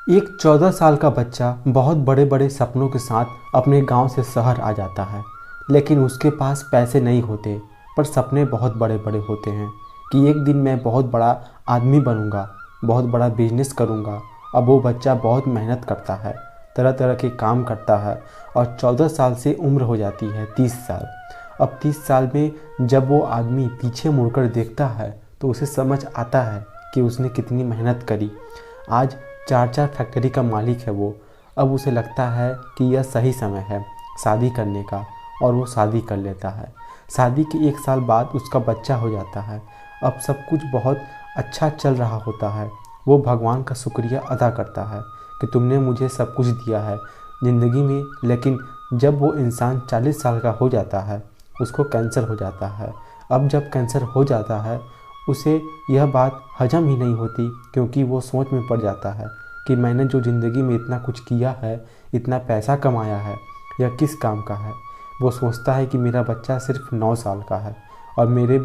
एक 14 साल का बच्चा बहुत बड़े बड़े सपनों के साथ अपने गांव से शहर आ जाता है। लेकिन उसके पास पैसे नहीं होते, पर सपने बहुत बड़े बड़े होते हैं कि एक दिन मैं बहुत बड़ा आदमी बनूंगा, बहुत बड़ा बिजनेस करूंगा। अब वो बच्चा बहुत मेहनत करता है, तरह तरह के काम करता है और 14 साल से उम्र हो जाती है 30 साल। अब 30 साल में जब वो आदमी पीछे मुड़कर देखता है तो उसे समझ आता है कि उसने कितनी मेहनत करी। आज 4-4 फैक्ट्री का मालिक है वो। अब उसे लगता है कि यह सही समय है शादी करने का, और वो शादी कर लेता है। शादी के 1 साल बाद उसका बच्चा हो जाता है। अब सब कुछ बहुत अच्छा चल रहा होता है। वो भगवान का शुक्रिया अदा करता है कि तुमने मुझे सब कुछ दिया है ज़िंदगी में। लेकिन जब वो इंसान 40 साल का हो जाता है, उसको कैंसर हो जाता है। अब जब कैंसर हो जाता है, उसे यह बात हजम ही नहीं होती, क्योंकि वो सोच में पड़ जाता है कि मैंने जो ज़िंदगी में इतना कुछ किया है, इतना पैसा कमाया है, यह किस काम का है। वो सोचता है कि मेरा बच्चा सिर्फ 9 साल का है और मेरे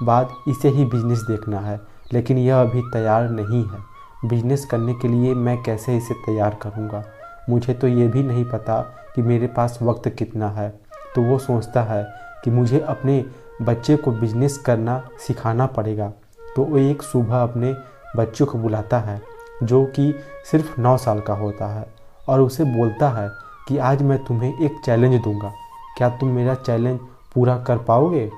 बाद इसे ही बिजनेस देखना है, लेकिन यह अभी तैयार नहीं है। बिजनेस करने के लिए मैं कैसे इसे तैयार करूँगा? मुझे तो ये भी नहीं पता कि मेरे पास वक्त कितना है। तो वो सोचता है कि मुझे अपने बच्चे को बिजनेस करना सिखाना पड़ेगा। तो वो एक सुबह अपने बच्चे को बुलाता है, जो कि सिर्फ 9 साल का होता है, और उसे बोलता है कि आज मैं तुम्हें एक चैलेंज दूंगा, क्या तुम मेरा चैलेंज पूरा कर पाओगे?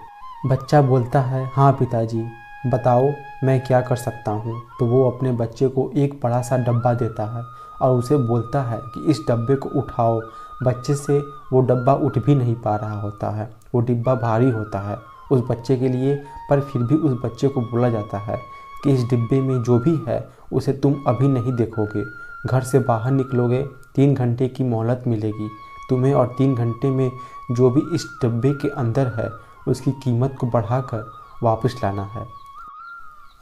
बच्चा बोलता है, हाँ पिताजी, बताओ मैं क्या कर सकता हूँ। तो वो अपने बच्चे को एक बड़ा सा डब्बा देता है और उसे बोलता है कि इस डब्बे को उठाओ। बच्चे से वो डब्बा उठ भी नहीं पा रहा होता है, वो डिब्बा भारी होता है उस बच्चे के लिए। पर फिर भी उस बच्चे को बोला जाता है कि इस डिब्बे में जो भी है उसे तुम अभी नहीं देखोगे। घर से बाहर निकलोगे, 3 घंटे की मोहलत मिलेगी तुम्हें, और 3 घंटे में जो भी इस डब्बे के अंदर है उसकी कीमत को बढ़ाकर वापस लाना है।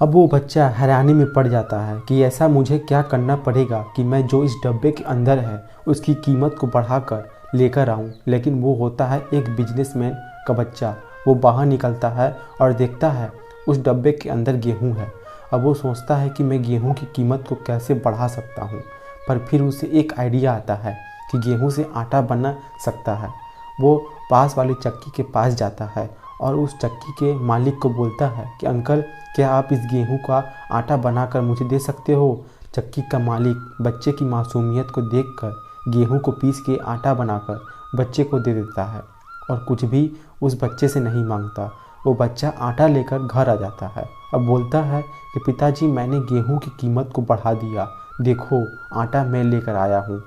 अब वो बच्चा हैरानी में पड़ जाता है कि ऐसा मुझे क्या करना पड़ेगा कि मैं जो इस डब्बे के अंदर है उसकी कीमत को बढ़ाकर लेकर आऊं। लेकिन वो होता है एक बिजनेसमैन का बच्चा। वो बाहर निकलता है और देखता है उस डब्बे के अंदर गेहूं है। अब वो सोचता है कि मैं गेहूं की कीमत को कैसे बढ़ा सकता हूं। पर फिर उसे एक आइडिया आता है कि गेहूं से आटा बना सकता है। वो पास वाली चक्की के पास जाता है और उस चक्की के मालिक को बोलता है कि अंकल, क्या आप इस गेहूं का आटा बनाकर मुझे दे सकते हो? चक्की का मालिक बच्चे की मासूमियत को देखकर गेहूं को पीस के आटा बनाकर बच्चे को दे देता है और कुछ भी उस बच्चे से नहीं मांगता। वो बच्चा आटा लेकर घर आ जाता है और बोलता है कि पिताजी, मैंने गेहूं की कीमत को बढ़ा दिया, देखो आटा मैं लेकर आया हूँ।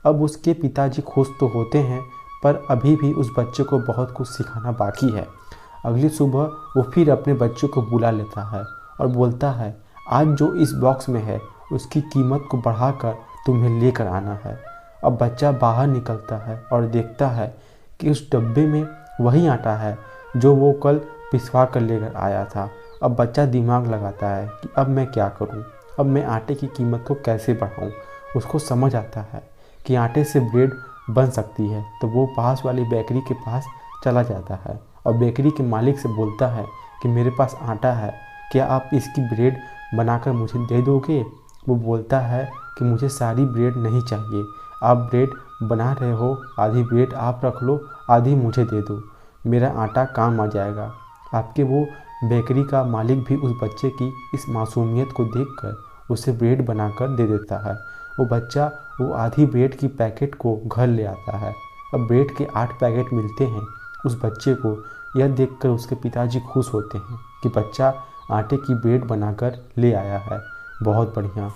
अब उसके पिताजी खुश तो होते हैं, पर अभी भी उस बच्चे को बहुत कुछ सिखाना बाकी है। अगली सुबह वो फिर अपने बच्चे को बुला लेता है और बोलता है, आज जो इस बॉक्स में है उसकी कीमत को बढ़ाकर तुम्हें लेकर आना है। अब बच्चा बाहर निकलता है और देखता है कि उस डब्बे में वही आटा है जो वो कल पिसवा कर लेकर आया था। अब बच्चा दिमाग लगाता है कि अब मैं क्या करूं, अब मैं आटे की कीमत को कैसे बढ़ाऊं। उसको समझ आता है कि आटे से ब्रेड बन सकती है। तो वो पास वाली बेकरी के पास चला जाता है और बेकरी के मालिक से बोलता है कि मेरे पास आटा है, क्या आप इसकी ब्रेड बनाकर मुझे दे दोगे? वो बोलता है कि मुझे सारी ब्रेड नहीं चाहिए, आप ब्रेड बना रहे हो, आधी ब्रेड आप रख लो, आधी मुझे दे दो, मेरा आटा काम आ जाएगा आपके। वो बेकरी का मालिक भी उस बच्चे की इस मासूमियत को देखकर उसे ब्रेड बनाकर दे देता है। वो बच्चा वो आधी ब्रेड की पैकेट को घर ले आता है। अब ब्रेड के 8 पैकेट मिलते हैं उस बच्चे को। यह देखकर उसके पिताजी खुश होते हैं कि बच्चा आटे की ब्रेड बनाकर ले आया है, बहुत बढ़िया।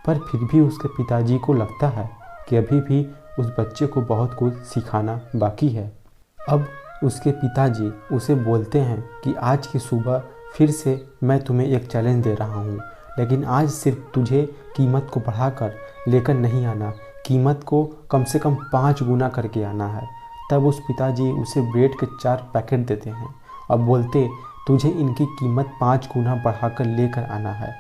पर फिर भी उसके पिताजी को लगता है कि अभी भी उस बच्चे को बहुत कुछ सिखाना बाकी है। अब उसके पिताजी उसे बोलते हैं कि आज की सुबह फिर से मैं तुम्हें एक चैलेंज दे रहा हूँ, लेकिन आज सिर्फ तुझे कीमत को बढ़ाकर लेकर नहीं आना, कीमत को कम से कम 5 गुना करके आना है। तब उस पिताजी उसे ब्रेड के 4 पैकेट देते हैं और बोलते, तुझे इनकी कीमत 5 गुना बढ़ाकर लेकर आना है।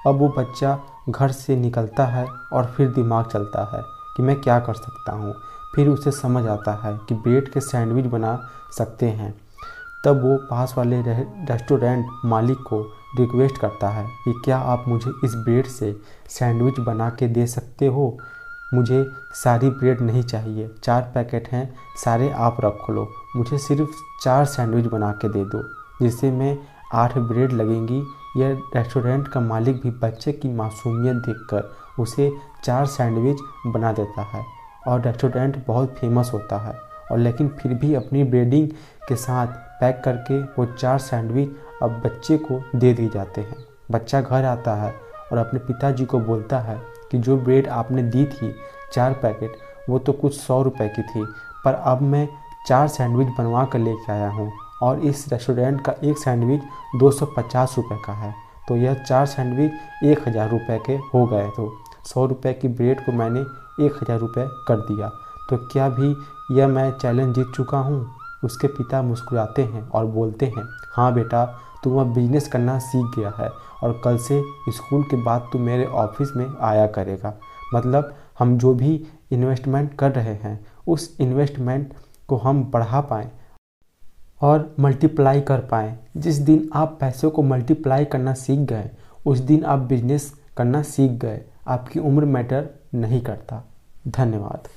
अब वो बच्चा घर से निकलता है और फिर दिमाग चलता है कि मैं क्या कर सकता हूँ। फिर उसे समझ आता है कि ब्रेड के सैंडविच बना सकते हैं। तब वो पास वाले रेस्टोरेंट मालिक को रिक्वेस्ट करता है कि क्या आप मुझे इस ब्रेड से सैंडविच बना के दे सकते हो। मुझे सारी ब्रेड नहीं चाहिए, 4 पैकेट हैं, सारे आप रख लो, मुझे सिर्फ 4 सैंडविच बना के दे दो, जिससे मैं 8 ब्रेड लगेंगी। यह रेस्टोरेंट का मालिक भी बच्चे की मासूमियत देखकर उसे 4 सैंडविच बना देता है और रेस्टोरेंट बहुत फेमस होता है। और लेकिन फिर भी अपनी ब्रेडिंग के साथ पैक करके वो 4 सैंडविच अब बच्चे को दे दिए जाते हैं। बच्चा घर आता है और अपने पिताजी को बोलता है कि जो ब्रेड आपने दी थी 4 पैकेट, वो तो कुछ 100 रुपए की थी, पर अब मैं 4 सैंडविच बनवा कर लेके आया हूँ और इस रेस्टोरेंट का एक सैंडविच 250 रुपये का है, तो यह 4 सैंडविच 1000 रुपये के हो गए। तो 100 रुपये की ब्रेड को मैंने 1000 रुपये कर दिया, तो क्या भी यह मैं चैलेंज जीत चुका हूँ। उसके पिता मुस्कुराते हैं और बोलते हैं, हाँ बेटा, तू अब बिजनेस करना सीख गया है और कल से स्कूल के बाद तू मेरे ऑफिस में आया करेगा। मतलब हम जो भी इन्वेस्टमेंट कर रहे हैं उस इन्वेस्टमेंट को हम बढ़ा पाएँ और मल्टीप्लाई कर पाएँ। जिस दिन आप पैसों को मल्टीप्लाई करना सीख गए उस दिन आप बिजनेस करना सीख गए। आपकी उम्र मैटर नहीं करता। धन्यवाद।